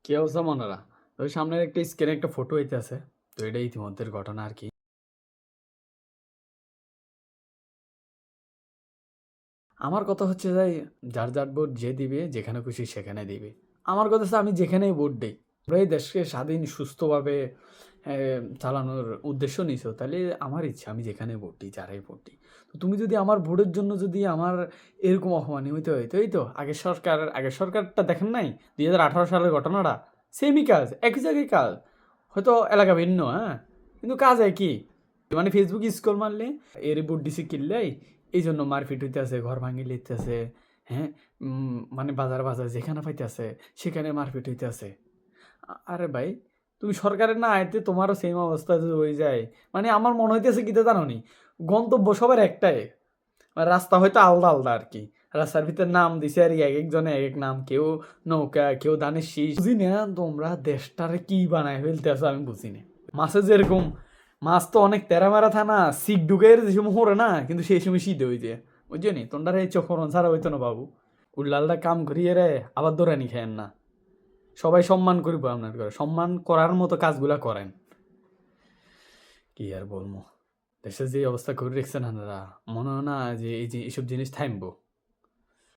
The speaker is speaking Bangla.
কি অবস্থা মনেরা? ওই সামনের একটা স্ক্রিনে একটা ফটো হইতেছে। তো এটা ইতিমধ্যের ঘটনা আরকি। আমার কথা হচ্ছে যাই যার ভোট যে দিবে, যেখানে খুশি সেখানে দিবে। আমার কথা হচ্ছে আমি যেখানেই ভোট দেই। তোমরা এই দেশকে স্বাধীন সুস্থভাবে চালানোর উদ্দেশ্য নিছো, তাহলে আমার ইচ্ছা আমি যেখানে ভোট দিই, যারাই ভোট দিই। তো তুমি যদি আমার ভোটের জন্য যদি আমার এরকম অপমানি হইতে হইতো, এই তো আগের সরকারটা দেখেন নাই? ২০১৮ সালের ঘটনাটা? সেমই কাজ, একই জায়গায় কাজ। হয়তো এলাকা ভিন্ন, হ্যাঁ? কিন্তু কাজ একই। মানে ফেসবুক স্ক্রল মারলে এর ভোট দিছি কিল্লাই এই জন্য মারপিট হইতেছে, ঘর ভাঙি লিখতেছে, হ্যাঁ? মানে বাজার যেখানে পাইতেছে সেখানে মারপিট হইতেছে। আরে ভাই, তুমি সরকারের না আইতে তোমারও সেম অবস্থা যদি হয়ে যায়, মানে আমার মনে হইতেছে কি তা জানো নি? গন্তব্য সবার একটাই। আর রাস্তা হয়তো আলাদা আলাদা আরকি। রাস্তার ভিতর নাম দিছে আর একেকজনে একেক নাম। কেউ নৌকা, কেউ ধানের শীষ। বুঝি না তোমরা দেশটারে কি বানায় ফেলতেছো আমি বুঝি না। মাছে যেরকম মাছ তো অনেক তেরা-মেরা থানা, শিক ঢুকাইয়া যে সময় মরে না, কিন্তু সেই সময় শীত হয়ে যায়। বুঝছো নি? তোমরা এই চোখরণ ছাড়া হইতো না বাবু। উল্লালটা কাম করিয়ে রে আবার দৌড়ানি খায়েন না। সবাই সম্মান করবো আপনার করে। সম্মান করার মতো কাজগুলা করেন। কি আর বলবো? দেশের যে অবস্থা করে রেখেছেন আপনারা, মনে হয় না যে এই যে এসব জিনিস থামবো।